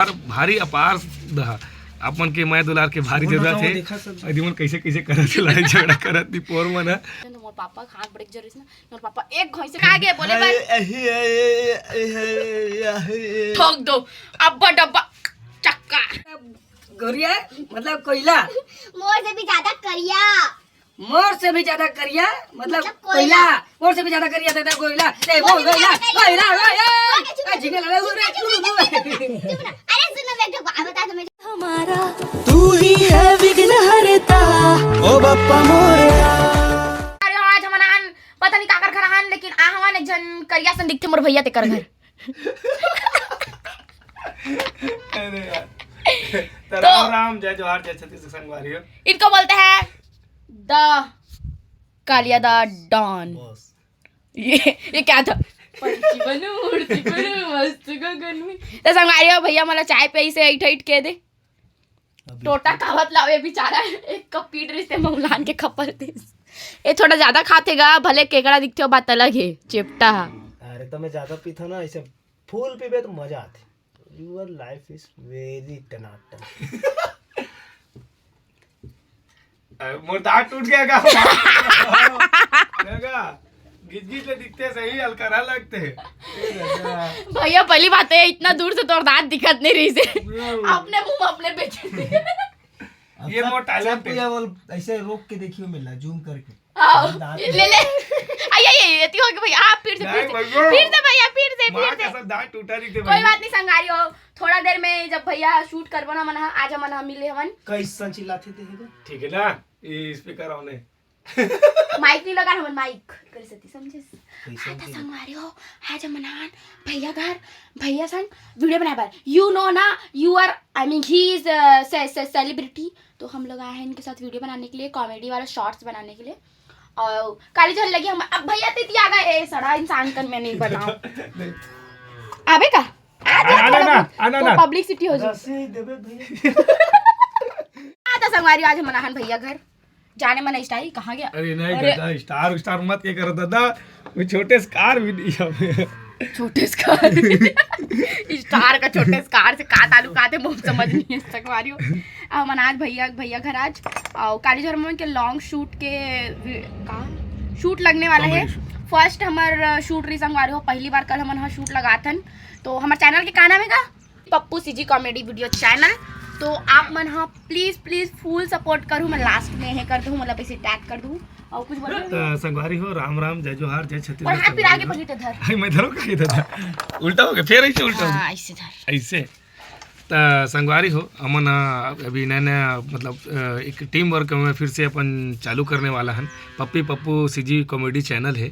भारी अपार दहा अपन के मैं दुलार के भारी जरूरत है अदिमन कैसे कैसे करत लड़ाई झगड़ा करत दी पोर मन मोर पापा हाथ ब्रेक जरिस ना मोर पापा एक घई से आगे बोले भाई ठोक दो अब्बा डब्बा चक्का गोरिया मतलब कोयला मोर से भी ज्यादा करिया मोर से भी ज्यादा करिया मतलब कोयला मोर से भी ज्यादा करिया देता कोयला ए वो कोयला कोयला झिंगे लगा रे अरे सुनो मैं बता तुम्हें हमारा तू ही है विघ्नहर्ता ओ बप्पा मोरया। अरे आज हमन पता नहीं काकर घर हन लेकिन आ हवन एक जन करिया सन दिखते मोर भैया ते कर घर अरे यार राम राम जय जोहार जय छत्तीसगढ़ संगवारी हो इनको बोलते हैं द कालिया द डॉन ये क्या था तो संगवारी हो भैया मला चाय पे से ऐठ ऐठ के दे टोटा खावत लावे बेचारा एक कप पीट रही से मौलान के खपर दे ये थोड़ा ज्यादा खातेगा भले केकड़ा दिखते हो बात अलग है चिपटा। अरे तो मैं ज्यादा पीता ना ऐसे फूल पीबे तो मजा आती। योर लाइफ इज वेरी टनाटन। मोर दांत टूट गया का गिज गिज ले दिखते सही अलकरा लगते भैया पहली बात है इतना दूर से तो दांत दिखत नहीं रही से अपने मुंह अपने बेचे ये मोर टैलेंट है ऐसे रोक के देखियो मिला जूम करके ले ले ये हो गया भैया आप फिर से भैया फिर से सब दांत टूटा दिखते कोई बात नहीं संगारी हो थोड़ा देर में जब भैया शूट करबो ना मन आज मन मिले हमन कैसन चिल्लाते थे ठीक है ना ये स्पीकर ऑन है माइक नहीं लगा हमन माइक कर सकती समझे आता संगवारी हो आज मनहान भैया घर भैया संग वीडियो बनाए बार यू नो ना you are I mean he is celebrity तो हम लोग आए हैं इनके साथ वीडियो बनाने के लिए कॉमेडी वाला शॉर्ट्स बनाने के लिए और काली झल लगी हम अब भैया तिती आ गए ए सड़ा इंसान कर मैं नहीं बनाऊं आबे का आना पब्लिसिटी हो जाए आता संगवारी आज मनहान भैया घर जाने मन स्टार कहाँ गया अरे नहीं दादा स्टार स्टार मत के कर दादा वो छोटे स्कार भी छोटे स्कार स्टार का छोटे स्कार से का ताल्लुकात है मुझे समझ नहीं है संगवारी हो मन आज भैया घर आज काली झरमन के लॉन्ग शूट के शूट लगने वाला है फर्स्ट हमार शूट रही संगवारी हो पहली बार कल हम यहाँ शूट लगाथन तो हमारे चैनल के का नाम है का Pappu CG comedy video channel तो आप मन हाँ प्लीज फुल सपोर्ट करूँ मैं लास्ट में है कर दूँ मतलब इसे टैग कर दूँ और कुछ बोलो संगवारी हो राम राम जय जोहार जय छत्तीसगढ़ और हाथ फिर आगे पलटे धर मैं धरो का इधर उल्टा हो गया फिर ऐसे उल्टा हो ऐसे धर ऐसे तो संगवारी हो अमन अभी नया नया मतलब एक टीम वर्क में फिर से अपन चालू करने वाला हन पप्पी पप्पू सीजी कॉमेडी चैनल है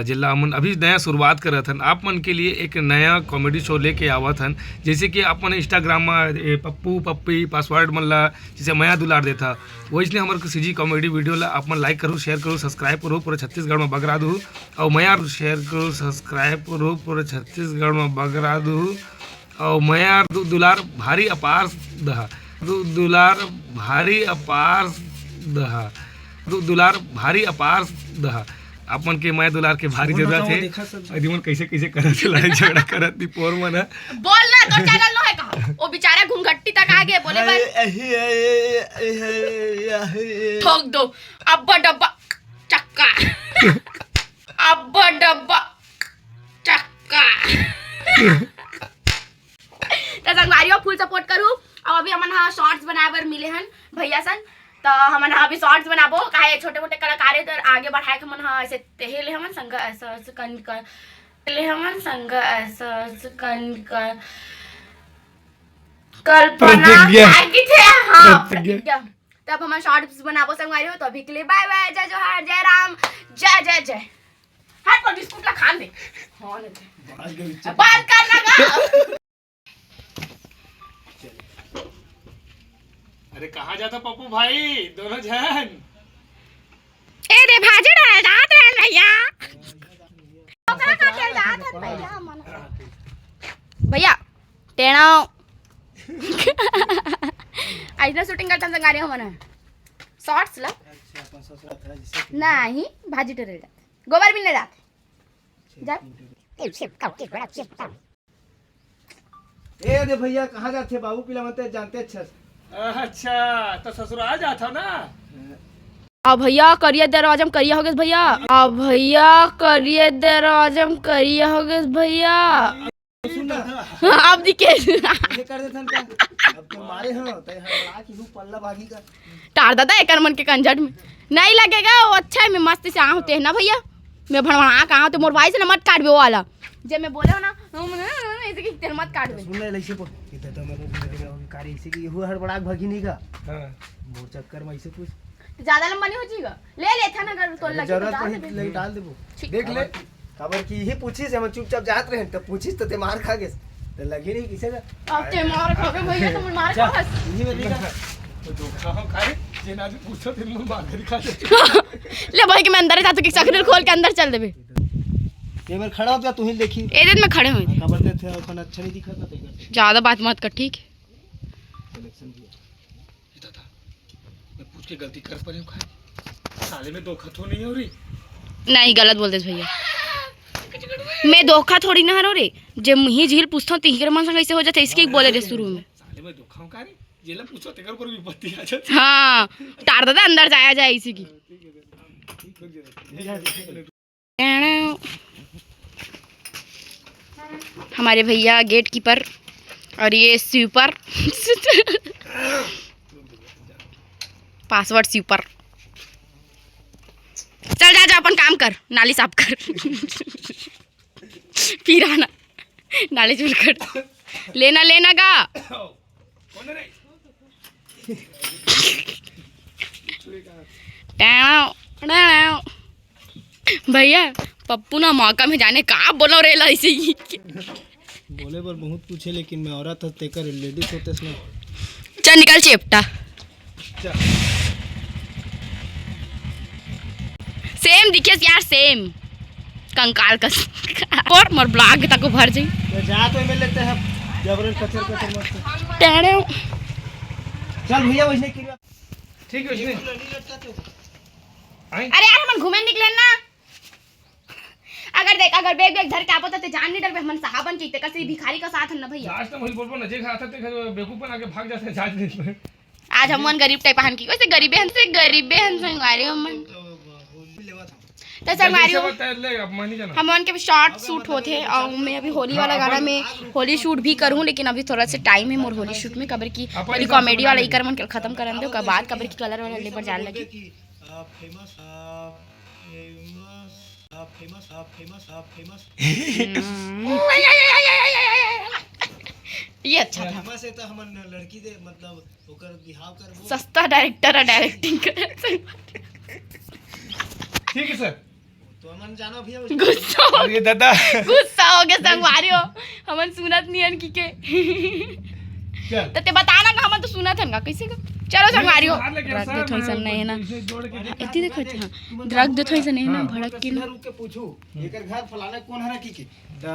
जिला अमन अभी नया शुरुआत करत हन आप मन के लिए एक नया कॉमेडी शो लेके आवत हन जैसे कि आप मन इंस्टाग्राम में पप्पू पप्पी पासवर्ड मन ला जैसे मया दुलार देता वो इसलिए हमारे सीजी कॉमेडी वीडियो ला आप मन लाइक करूँ शेयर करूँ सब्सक्राइब करूँ पूरे छत्तीसगढ़ में बगरा दूँ और मया शेयर करूँ सब्सक्राइब करूँ पूरे छत्तीसगढ़ में बगरा दूँ और मया दुलार भारी अपार दहा दुलार भारी अपार दहा दुलार भारी अपार दहा अपन के मैं दुलार के भारी जरूरत है अदिमन कैसे कैसे करत लड़ाई झगड़ा करत दी पोर मन बोलना तो चैनल नो है कहा वो बेचारा घूंघट्टी तक आ गए बोले भाई ठोक दो अब्बा डब्बा चक्का अब्बा डब्बा चक्का तो संगवारी फुल सपोर्ट करूँ और अभी हमन हाँ शॉर्ट्स बनाए बर मिले हन भैया सन तो हमन हाँ अभी शॉर्ट्स बनाबो काहे छोटे मोटे कलाकार है तो आगे बढ़ाए के मन हाँ ऐसे तेले हमन संग ऐसा कन कर तेले हमन संग ऐसा कन कर कल्पना आगे थे हाँ तब हम शॉर्ट्स बनाबो संगवारी हो तो अभी के लिए बाय बाय जय जोहार जय राम जय जय जय हाथ पर बिस्कुट ला खान दे हाँ बात करना का अरे कहाँ जाता पप्पू भाई दोनों जन ए रे भाजी डाल दात रे भैया ओकरा का तेल दात भैया टेणा ऐसा शूटिंग करता संगारी हम ना शॉर्ट्स ला नहीं भाजी टेल गोबर भी नहीं जाते जा ए दे भैया कहाँ जाते बाबू पिला मत जानते अच्छा से। अच्छा तो ससुराल जाता ना। अब भैया करिए दरवाजम करिया हो गए भैया। अब भैया करिए दरवाजम करिया हो गए भैया। अब दिखे ये कर देथन का अब तो मारे हो तो हला की पल्ला भागी का टार दादा एकर मन के कंजट में नहीं लगेगा वो अच्छा है। मैं मस्ती से होते है ना भैया। मैं भड़वड़ा कहाँ तो मोर भाई से ना मत काट वो वाला जब मैं बोले हो ना ऐसे कि तेल मत काट सुन ले ऐसे इधर तो मेरे कारी ऐसे की हुआ हड़बड़ा भागी नहीं का। हाँ मोर चक्कर में ऐसे कुछ ज्यादा लंबा नहीं हो जाएगा ले ले था ना अगर तो लगे जरूरत तो नहीं ले डाल देबो ठीक। देख ले खबर की ही पूछी से हम चुपचाप जात रहे तो पूछी तो ते मार खा गए तो लगी नहीं किसे का अब ते मार खा के भैया तो मार जा खा यही में नहीं का तो धोखा हो खाए जे ना भी पूछो दिन में बाहर दिखा दे। ले भाई के मैं अंदर जाता कि सकरल खोल के अंदर चल देबे। ये बार खड़ा हो गया तू ही देखी ए दिन में खड़े हुए खबर दे थे अपन अच्छा नहीं दिखा था तेरे ज्यादा बात मत कर ठीक। सिलेक्शन किया ये दादा मैं पूछ के गलती कर पड़े खाए साले में धोखा तो नहीं हो रही। नहीं गलत बोलते भैया मैं धोखा थोड़ी ना हरो रे जब मुही झील पूछता हूँ तिहर मन संग ऐसे हो जाते इसके बोले रे शुरू में। साले में धोखा हो कारी जेला पूछो तेकर पर विपत्ति आ जाती। हाँ टार दादा अंदर जाया जाए इसी की। हमारे भैया गेट कीपर और ये स्वीपर पासवर्ड स्वीपर। चल जा जा अपन काम कर नाली साफ कर फिर आना नाली चुल कर लेना लेना का कौन रे भैया पप्पू ना मौका में जाने कहाँ बोलो रे ऐसे ही बोले पर बहुत पूछे लेकिन मैं औरत था तेकर लेडीज होते ना। चल निकल चेपटा सेम दिखे यार सेम कंकाल का और मोर ब्लॉग तक को भर जाई जा तो में लेते हैं जबरन कचर कचर मत टेढ़े चल भैया वैसे की ठीक है उसने अरे यार हम घूमे निकले ना। अगर देख अगर बैग बैग धर के आपो तो जान नहीं डर पे मन साहबन चीते कैसे भिखारी का साथ है ना भैया। आज तो वही बोल पर नजे खाता ते बेवकूफन आके भाग जाते हैं जांच नहीं। आज हम मन गरीब टाइप हन की वैसे गरीबे हन संगवारी हम तो संगवारी हम मन के शॉर्ट शूट होते हैं और मैं अभी होली वाला गाना में होली शूट भी करूं लेकिन अभी थोड़ा सा टाइम है मोर होली शूट में कबर की पहले कॉमेडी वाला इकर मन खत्म करन दो के बाद कबर की कलर वाला लेबर जान लगी। ये अच्छा था फेमस है तो हमन लड़की दे मतलब ओकर बिहाव कर वो सस्ता डायरेक्टर है डायरेक्टिंग कर ठीक है सर तो हमन जानो भैया गुस्सा हो अरे दादा गुस्सा हो गया संगवारी हो हमन सुनत नियन की के क्या तो ते बताना का हमन तो सुनत हन का कैसे का चलो संगवारी हो ड्रग दे थोड़ी सन नहीं है ना इतनी देखो हां ड्रग दे थोड़ी सन नहीं है ना भड़क के रुक के पूछू एकर घर फलाना कौन हरा की द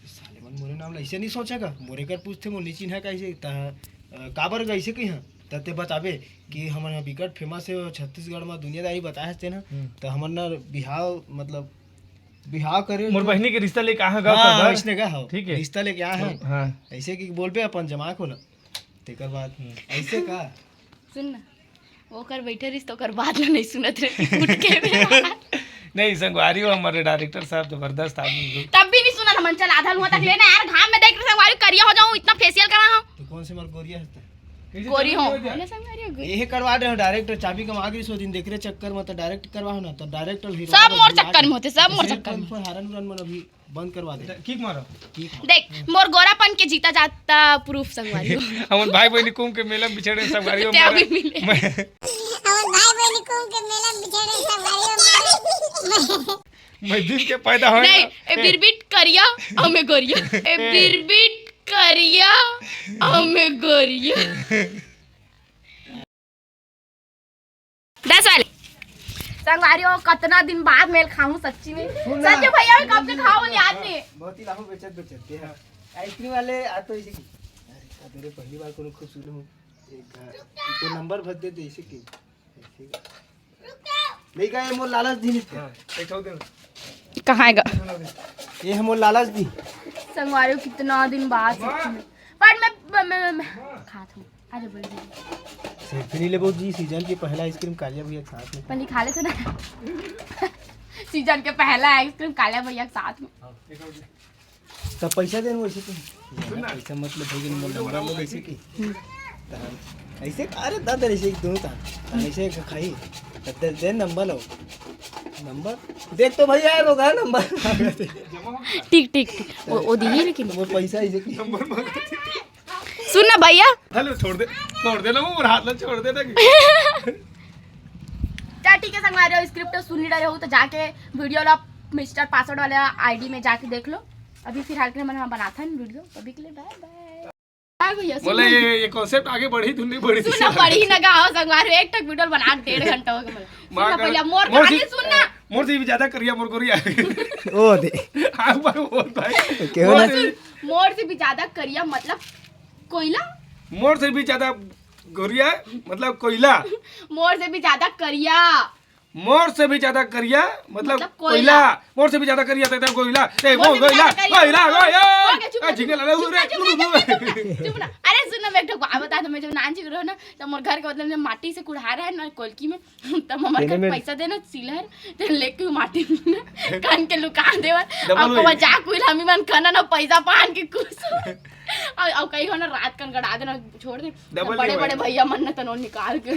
साले मन मोरे नाम ऐसे नहीं सोचेगा मोरे कर पूछते मो नीचिन है कैसे त काबर कैसे कही हां तते बताबे कि हमन बिकट फेमस है छत्तीसगढ़ में दुनियादारी बताए हते ना तो हमन ना बिहाव मतलब बिहाव करे मोर बहनी के रिश्ता लेके आहा गांव हाँ, का इसने का हो ठीक है रिश्ता लेके आए हैं हां ऐसे कि बोल पे अपन जमा को ना तेकर बाद ऐसे का सुन ना वो कर बैठे रिश्तो कर बात ना नहीं सुनत रे उठ के नहीं संगवारी हो हमारे डायरेक्टर साहब जबरदस्त आदमी तब भी नहीं सुना मन चल आधा लुआ तक लेना यार घाम में देख रहे संगवारी करिया हो जाऊं इतना फेशियल करा हूं तो कौन से मार गोरिया है गोरी हो ना संगवारी यही करवा रहे हो डायरेक्टर चाबी कमा गई सो दिन देख रहे चक्कर में तो डायरेक्ट करवाओ ना तो डायरेक्टर हीरो सब मोर चक्कर में होते सब मोर चक्कर में हारन रन मन अभी बंद करवा दे किक मारो देख मोर गोरापन के जीता जाता प्रूफ संगवारी हो हम भाई बहनी कुम के मेला बिछड़े संगवारी हो क्या भी मिले और भाई बहन को के मेला बिछड़े सब भाइयों मैं दिन के पैदा होए नहीं ए बिरबिट करिया हमें गोरिया ए बिरबिट करिया हमें गोरिया 10 वाले संगवारी हो कितना दिन बाद मेल खाऊं सच्ची में सच्ची भैया कब से खाओ याद नहीं बहुत ही लाखों बेचत है आइसक्रीम वाले आ तो इसे की अरे तेरे पहली बार कोनो खूब सुनो एक तो नंबर भर दे इसे की नहीं का ये मोर लालच दी नहीं एक दे कहाँ है ये हम मोर लालच दी संगवारी हो कितना दिन बाद सच्ची में। पर मैं खात हूँ आज बोल सेल्फी नहीं ले बहुत जी सीजन की पहला आइसक्रीम कालिया भैया के साथ में पहले खा लेते ना सीजन के पहला आइसक्रीम कालिया भैया के साथ में। तब पैसा देन वैसे तो पैसा मतलब भैया ने बोला लोग ऐसे की ऐसे अरे दादा ऐसे दो था ऐसे खाई दे दे नंबर लो नंबर देख तो भैया यार होगा नंबर ठीक ठीक ठीक वो दिए लेकिन वो पैसा ऐसे की नंबर सुन ना भैया हेलो छोड़ दे ना वो हाथ ना छोड़ दे ना क्या ठीक है संगवारी स्क्रिप्ट सुन ही रहे हो तो जाके वीडियो ला मिस्टर पासवर्ड वाले आईडी में जाके देख लो। अभी फिलहाल के लिए मैंने बनाता है वीडियो अभी के लिए बाय बाय। बोले ये कॉन्सेप्ट आगे बढ़ी तू नहीं बढ़ी सुनना पड़ी ना गाओ संगवारी एक तक वीडियो बना 1.5 घंटा हो गया सुनना पहले मोर कहानी सुनना मोर से भी ज्यादा करिया मोर गोरिया ओ दे हां पर बोल भाई क्यों ना मोर से भी ज्यादा करिया मतलब कोयला मोर से भी ज्यादा गोरिया मतलब कोयला मोर से भी ज्यादा करिया मोर से भी ज्यादा करिया मतलब कोयला। कोयला मोर से भी ज्यादा करिया तेरा कोयला ए वो कोयला कोयला कोयला झिंगे ला रे चुप ना। अरे सुन ना मैं एक बात बता दो मैं जब नान जी रहो ना तो मोर घर के मतलब माटी से कुढ़ा रहा है ना कोलकी में तब हमारे घर पैसा देना सिलहर तो लेके माटी में कान के लुका देवा आपको मजाक कोई हमी मन खाना ना पैसा पान के कुछ और कहीं हो ना रात कन गड़ा देना छोड़ दे बड़े बड़े भैया मन ना तनो निकाल के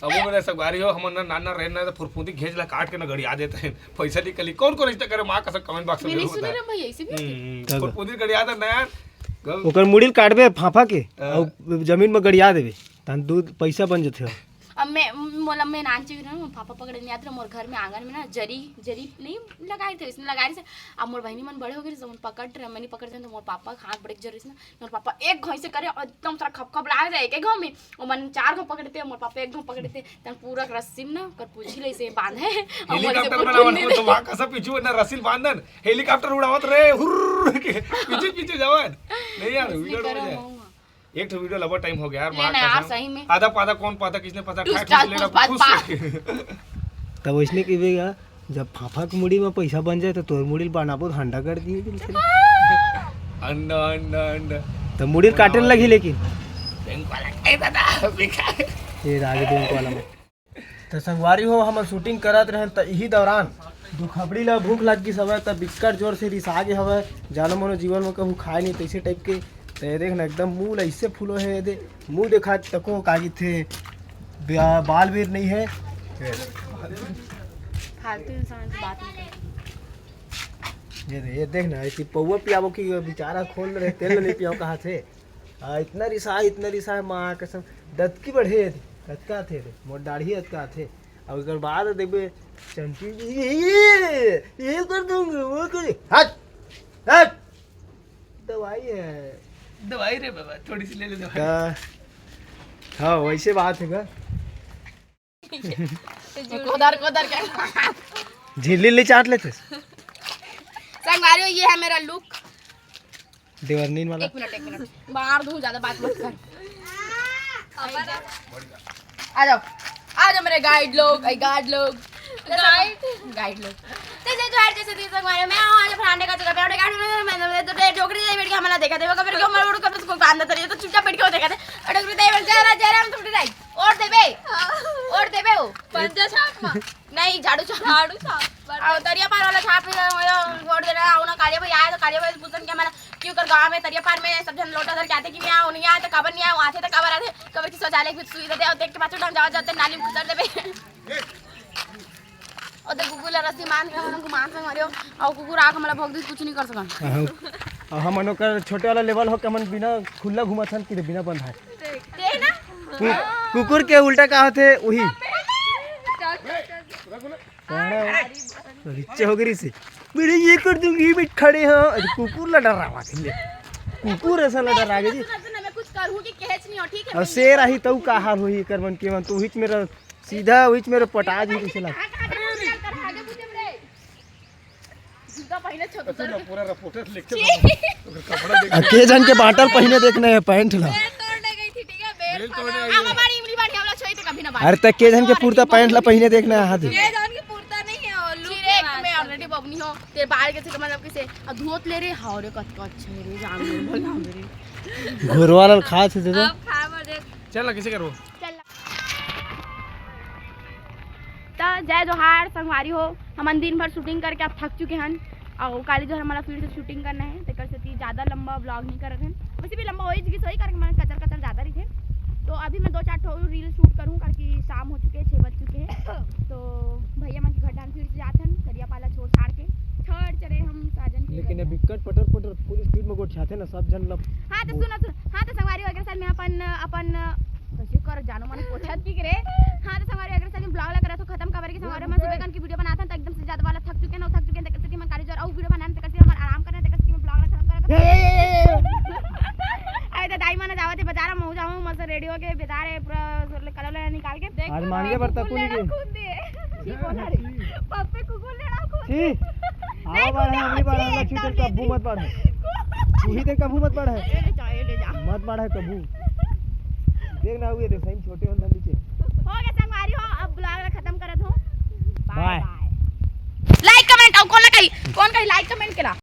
अब वो मेरे सगवारी हो हम ना नाना रहना तो फुरफुंदी घेज ला काट के ना गड़िया देते हैं पैसा निकली कौन कौन रिश्ता करे मां का सब कमेंट बॉक्स में मेरी जरूर सुने बताएं रे भैया ऐसे भी फुरफुंदी गड़िया दे नया ओकर मुड़िल काटबे फाफा के और जमीन में गड़िया देबे तन दूध पैसा बन जथे। अब मैं नानची ना पापा पकड़े नहीं आते मोर घर में आंगन में ना जरी नहीं लगाए थे इसने लगाए थे। अब मोर बहनी मन बड़े हो गए तो पकड़ रहे मैंने पकड़ते तो मोर पापा हाथ बड़े जरी से मोर पापा एक घाव से करे और एकदम सारा खप ला रहे एक घाव में और मन 4 घाव पकड़ते मोर पापा एक घाव पकड़ते तन पूरा रस्सी में ना कर पूछी ले से बांधे हेलीकॉप्टर बनावन को तो वहां कसा पीछू ना रस्सी बांधन हेलीकॉप्टर उड़ावत रे हुर के पीछे जावन नहीं यार वीडियो हो जाए एक तो वीडियो लंबा टाइम हो गया यार मां यार सही में आधा पादा कौन पाता किसने पता ठा ले रहा खुश तब वैसने कीवेगा जब फाफा की मुड़ी में पैसा बन जाए तो तोर मुड़ी बनाबो हंडा कर दिए दिल से अंडा अंडा अंडा तो मुड़ी काटने लगी लेकिन बैंक वाला ए दादा बिखा ये आगे बैंक वाला में तो संगवारी हो हम शूटिंग करत रहे त यही दौरान दुखबड़ी ला भूख लग गई सब तब बिस्कट जोर से रिसा के हवे जानो मनो जीवन में कहूँ खाए नहीं तैसे टाइप के तो ये देख ना एकदम मुँह ऐसे फूलो है दे मुँह देखा तको काजी थे बाल भी नहीं है फालतू इंसान से बात नहीं ये देख ना ऐसी पौवा पियाबो की बेचारा खोल रहे तेल नहीं पियाओ कहाँ थे इतना रिसा है माँ कसम दत की बढ़े कतका थे मोर दाढ़ी अतका थे और एक बाद देखबे चंटी ये कर दूंगा वो कर हट हट दवाई है दवाई रे बाबा थोड़ी सी ले ले दवाई हाँ वैसे बात है का कोदर क्या झिल्ली चाट लेते संगवारी ये है मेरा लुक देवरनीन वाला। एक मिनट बाहर दूं ज्यादा बात मत कर आ जाओ मेरे गाइड लोग तो जो हर जैसे दिन संगवारी मैं आज फलाने का जगह पे गाड़ी में तो डोकरी दे बैठ के हमला देखा थे कभी को मर कब उसको बांधा था तो चुपचाप बैठ के देखा था डोकरी दे बैठ जा रहा हम तुम राइट और देबे वो पंजा छाप नहीं झाड़ू छाप और तरिया पार वाला छाप छोड़ दे रहा हूं ना कालिया भाई आया तो कालिया भाई पूछन के हमारा क्यों कर गांव में तरिया पार में सब जन लोटा धर के आते कि मैं नहीं आया तो कबर नहीं आया वहां थे तो कबर आते कबर की शौचालय की सुविधा दे और देख के पाछू ढंग जाते नाली में घुसर देबे और देख कुकुर रस्सी मान के हम मान संग मारियो और कुकुर आके हमरा भोग दी कुछ नहीं कर सकन हम मनो कर छोटे वाला लेवल हो के मन बिना खुला घुमाथन कि बिना बंद है दे ना कुकुर के उल्टा का होते वही रिच्चे हो गई से मेरे ये कर दूंगी बैठ खड़े हैं कुकुर ला डरा रहा है कुकुर ऐसा ला डरा गई मैं कुछ करूं कि कहच नहीं हो ठीक है और शेर आई तो का हाल होई कर मन के मन तो हिच मेरा सीधा हिच मेरा पटा जी कैसे लग पूरा रिपोर्टर लिख के कपड़ा देख के जन के बाटल पहने देखने है पैंट ला अरे तक के जन के पूर्ता पैंट ला पहने देखना है हाथ में ऑलरेडी बबनी हो के बाल के से मतलब किसे धोत ले रे हां रे कत अच्छा रे जान रे बोल नाम रे घर वाला खास है तो अब खावा देख चल ना किसे करो चल ता जय जोहार संगवारी हो हम दिन भर शूटिंग करके अब थक चुके हैं और काली जो हमारा फिर से शूटिंग करना है तो कर सकती ज़्यादा लंबा ब्लॉग नहीं कर रहे हैं वैसे भी लंबा हो ही सही करके मैंने कचर ज़्यादा रही थे तो अभी मैं 2-4 रील शूट करूँ करके शाम हो चुके हैं 6 बज चुके हैं तो भैया मैं घर डाल फिर से जाते हैं करिया पाला छोड़ छाड़ के छड़ चले हम साजन के लेकिन अभी कट पटर फुल स्पीड में गोट छाते ना सब जन लब हाँ तो सुनो हाँ तो संगवारी अगर साल में अपन कैसे कर जानो मन पोछत की रे हाँ तो संगवारी अगर साल में ब्लॉग लगा तो खत्म कवर के संगवारी मैं सुबह की वीडियो बनाता तो एकदम से ज्यादा वाला थक चुके हैं तो कैसे मैं काली जोर और वीडियो बनाने तो कैसे हम आराम करने तो कैसे मैं ब्लॉग खत्म कर अरे तो दाई माने जावते बाजार में जाऊं मस्त रेडियो के बेदारे पूरा कलर निकाल के देख आज मांगे बरता तू नहीं ठीक बोला रे पप्पे कुकुर लेड़ा को छी आओ बार है अगली बार लक्ष्मी तेरे कबू मत पड़ तू ही तेरे कबू मत पड़ है ले जा मत पड़ है कबू देख ना हुए देख सही छोटे होन नीचे हो गया संगवारी हो अब ब्लॉग खत्म करत हो बाय लाइक कमेंट और कौन कही लाइक कमेंट करा